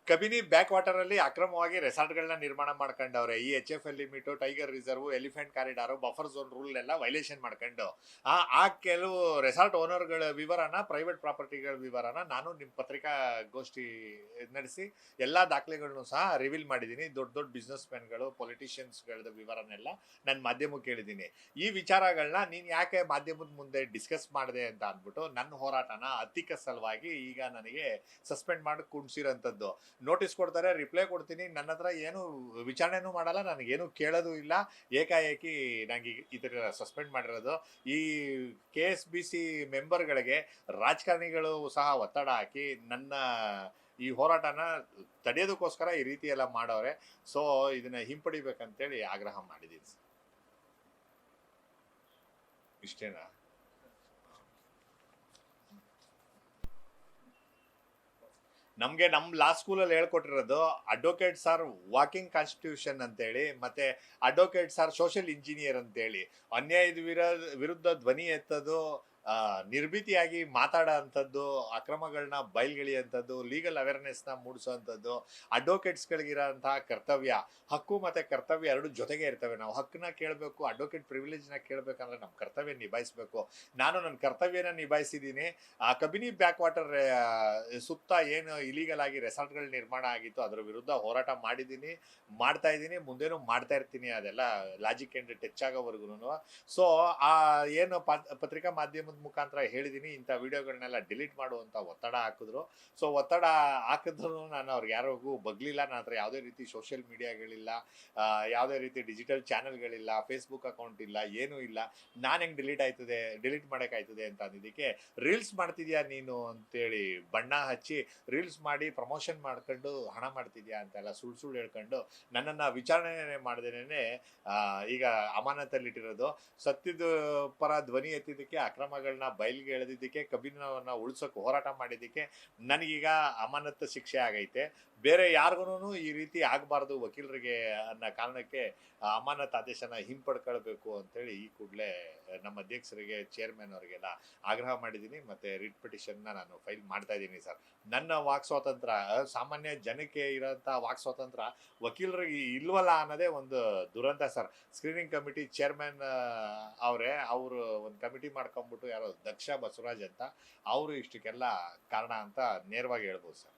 Kabini back water ಅಲ್ಲಿ ಅಕ್ರಮವಾಗಿ ರೆಸಾರ್ಟ್ಗಳನ್ನ ನಿರ್ಮಾಣ ಮಾಡ್ಕೊಂಡವ್ರೆ. ಈ HFL limit, tiger reserve, elephant corridor, buffer zone rule ಎಲ್ಲ ವೈಲೇಷನ್ ಮಾಡ್ಕೊಂಡು ಆ ಕೆಲವು ರೆಸಾರ್ಟ್ ಓನರ್ಗಳ ವಿವರನ, ಪ್ರೈವೇಟ್ ಪ್ರಾಪರ್ಟಿಗಳ ವಿವರನ ನಾನು ನಿಮ್ಮ ಪತ್ರಿಕಾಗೋಷ್ಠಿ ನಡೆಸಿ ಎಲ್ಲಾ ದಾಖಲೆಗಳನ್ನು ಸಹ ರಿವೀಲ್ ಮಾಡಿದ್ದೀನಿ. ದೊಡ್ಡ ದೊಡ್ಡ ಬಿಸ್ನೆಸ್ ಮ್ಯಾನ್ಗಳು, ಪೊಲಿಟಿಷಿಯನ್ಸ್ಗಳ ವಿವರನೆಲ್ಲ ನಾನು ಮಾಧ್ಯಮಕ್ಕೆ ಹೇಳಿದ್ದೀನಿ. ಈ ವಿಚಾರಗಳನ್ನ ನೀನ್ ಯಾಕೆ ಮಾಧ್ಯಮದ ಮುಂದೆ ಡಿಸ್ಕಸ್ ಮಾಡಿದೆ ಅಂತ ಅಂದ್ಬಿಟ್ಟು ನನ್ನ ಹೋರಾಟನ ಅತಿಕ ಸಲುವಾಗಿ ಈಗ ನನಗೆ ಸಸ್ಪೆಂಡ್ ಮಾಡಿ ಕುಣಿಸಿರೋಂಥದ್ದು. ನೋಟಿಸ್ ಕೊಡ್ತಾರೆ, ರಿಪ್ಲೈ ಕೊಡ್ತೀನಿ, ನನ್ನ ಹತ್ರ ಏನು ವಿಚಾರಣೆನೂ ಮಾಡಲ್ಲ, ನನಗೇನು ಕೇಳೋದು ಇಲ್ಲ. ಏಕಾಏಕಿ ನಂಗೆ ಈ ಥರ ಸಸ್ಪೆಂಡ್ ಮಾಡಿರೋದು. ಈ KSBC ಮೆಂಬರ್ಗಳಿಗೆ ರಾಜಕಾರಣಿಗಳು ಸಹ ಒತ್ತಡ ಹಾಕಿ ನನ್ನ ಈ ಹೋರಾಟನ ತಡೆಯೋದಕ್ಕೋಸ್ಕರ ಈ ರೀತಿ ಎಲ್ಲ ಮಾಡವ್ರೆ. ಸೊ ಇದನ್ನ ಹಿಂಪಡಿಬೇಕಂತೇಳಿ ಆಗ್ರಹ ಮಾಡಿದ್ದೀನಿ. ಇಷ್ಟೇನಾ? ನಮ್ಗೆ ನಮ್ಮ ಲಾ ಸ್ಕೂಲಲ್ಲಿ ಹೇಳ್ಕೊಟ್ಟಿರೋದು ಅಡ್ವೊಕೇಟ್ ಸಾರ್ ವಾಕಿಂಗ್ ಕಾನ್ಸ್ಟಿಟ್ಯೂಷನ್ ಅಂತೇಳಿ, ಮತ್ತೆ ಅಡ್ವೊಕೇಟ್ ಸಾರ್ ಸೋಷಿಯಲ್ ಇಂಜಿನಿಯರ್ ಅಂತೇಳಿ. ಅನ್ಯಾಯದ ವಿರುದ್ಧ ಧ್ವನಿ ಎತ್ತೋದು, ನಿರ್ಭೀತಿಯಾಗಿ ಮಾತಾಡೋ ಅಂಥದ್ದು, ಅಕ್ರಮಗಳನ್ನ ಬಯಲ್ಗೆಳೆಯುವಂಥದ್ದು, ಲೀಗಲ್ ಅವೇರ್ನೆಸ್ನ ಮೂಡಿಸೋವಂಥದ್ದು ಅಡ್ವೊಕೇಟ್ಸ್ಗಳಿಗಿರೋಂತಹ ಕರ್ತವ್ಯ. ಹಕ್ಕು ಮತ್ತು ಕರ್ತವ್ಯ ಎರಡು ಜೊತೆಗೆ ಇರ್ತವೆ. ನಾವು ಹಕ್ಕನ್ನ ಕೇಳಬೇಕು, ಅಡ್ವೊಕೇಟ್ ಪ್ರಿವಿಲೇಜ್ನ ಕೇಳಬೇಕಂದ್ರೆ ನಮ್ಮ ಕರ್ತವ್ಯ ನಿಭಾಯಿಸಬೇಕು. ನಾನು ನನ್ನ ಕರ್ತವ್ಯನ ನಿಭಾಯಿಸಿದ್ದೀನಿ. ಆ ಕಬಿನಿ ಬ್ಯಾಕ್ ವಾಟರ್ ಸುತ್ತ ಏನು ಇಲೀಗಲ್ ಆಗಿ ರೆಸಾರ್ಟ್ಗಳ ನಿರ್ಮಾಣ ಆಗಿತ್ತು ಅದರ ವಿರುದ್ಧ ಹೋರಾಟ ಮಾಡಿದ್ದೀನಿ, ಮಾಡ್ತಾ ಇದ್ದೀನಿ, ಮುಂದೇನು ಮಾಡ್ತಾ ಇರ್ತೀನಿ. ಅದೆಲ್ಲ ಲಾಜಿಕ್ ಆ್ಯಂಡ್ ಟಚ್ ಆಗೋವರೆಗೂ. ಸೊ ಆ ಏನು ಪತ್ರಿಕಾ ಮಾಧ್ಯಮದ ಮುಖಾಂತರ ಹೇಳಿದ್ದೀನಿ, ಇಂಥ ವಿಡಿಯೋಗಳನ್ನೆಲ್ಲ ಡಿಲೀಟ್ ಮಾಡುವಂಥ ಒತ್ತಡ ಹಾಕಿದ್ರು. ಸೊ ಒತ್ತಡ ಹಾಕಿದ್ರು ನಾನು ಅವ್ರಿಗೆ ಯಾರಿಗೂ ಬಗ್ಲಿಲ್ಲ. ನನ್ನ ಹತ್ರ ಯಾವುದೇ ರೀತಿ ಸೋಷಿಯಲ್ ಮೀಡಿಯಾಗಳಿಲ್ಲ, ಯಾವುದೇ ರೀತಿ ಡಿಜಿಟಲ್ ಚಾನೆಲ್ಗಳಿಲ್ಲ, ಫೇಸ್ಬುಕ್ ಅಕೌಂಟ್ ಇಲ್ಲ, ಏನೂ ಇಲ್ಲ. ನಾನು ಹೆಂಗೆ ಡಿಲೀಟ್ ಮಾಡೋಕ್ಕಾಯ್ತದೆ ಅಂತ ಅಂದಿದ್ದಕ್ಕೆ, ರೀಲ್ಸ್ ಮಾಡ್ತಿದ್ಯಾ ನೀನು ಅಂತೇಳಿ ಬಣ್ಣ ಹಚ್ಚಿ ರೀಲ್ಸ್ ಮಾಡಿ ಪ್ರಮೋಷನ್ ಮಾಡ್ಕೊಂಡು ಹಣ ಮಾಡ್ತಿದ್ಯಾ ಅಂತೆಲ್ಲ ಸುಳ್ಳು ಸುಳ್ಳು ಹೇಳ್ಕೊಂಡು ನನ್ನನ್ನು ವಿಚಾರಣೆ ಮಾಡ್ದೇನೆ ಈಗ ಅಮಾನತಲ್ಲಿಟ್ಟಿರೋದು. ಸತ್ಯದ ಪರ ಧ್ವನಿ ಎತ್ತಿದ್ದಕ್ಕೆ, ಅಕ್ರಮಗಳನ್ನ ಬಯಲಿಗೆ ಎಳೆದಿದ್ದಕ್ಕೆ, ಕಬ್ಬಿಣವನ್ನು ಉಳಿಸೋಕೆ ಹೋರಾಟ ಮಾಡಿದ್ದಕ್ಕೆ ನನಗೀಗ ಅಮಾನತ್ತು ಶಿಕ್ಷೆ ಆಗೈತೆ. ಬೇರೆ ಯಾರಿಗೂ ಈ ರೀತಿ ಆಗಬಾರ್ದು ವಕೀಲರಿಗೆ ಅನ್ನೋ ಕಾರಣಕ್ಕೆ ಅಮಾನತ್ ಆದೇಶನ ಹಿಂಪಡ್ಕೊಳ್ಬೇಕು ಅಂತೇಳಿ ಈ ಕೂಡಲೇ ನಮ್ಮ ಅಧ್ಯಕ್ಷರಿಗೆ, ಚೇರ್ಮನ್ ಅವರಿಗೆಲ್ಲ ಆಗ್ರಹ ಮಾಡಿದ್ದೀನಿ. ಮತ್ತು ರಿಟ್ ಪಿಟಿಷನ್ನ ನಾನು ಫೈಲ್ ಮಾಡ್ತಾ ಇದ್ದೀನಿ ಸರ್. ನನ್ನ ವಾಕ್ ಸ್ವಾತಂತ್ರ್ಯ, ಸಾಮಾನ್ಯ ಜನಕ್ಕೆ ಇರೋಂಥ ವಾಕ್ ಸ್ವಾತಂತ್ರ್ಯ ವಕೀಲರಿಗೆ ಇಲ್ವಲ್ಲ ಅನ್ನೋದೇ ಒಂದು ದುರಂತ ಸರ್. ಸ್ಕ್ರೀನಿಂಗ್ ಕಮಿಟಿ ಚೇರ್ಮನ್ ಅವರು ಒಂದು ಕಮಿಟಿ ಮಾಡ್ಕೊಂಬಿಟ್ಟು, ಯಾರೋ ದಕ್ಷ ಬಸವರಾಜ್ ಅಂತ, ಅವರು ಇಷ್ಟಕ್ಕೆಲ್ಲ ಕಾರಣ ಅಂತ ನೇರವಾಗಿ ಹೇಳ್ಬೋದು ಸರ್.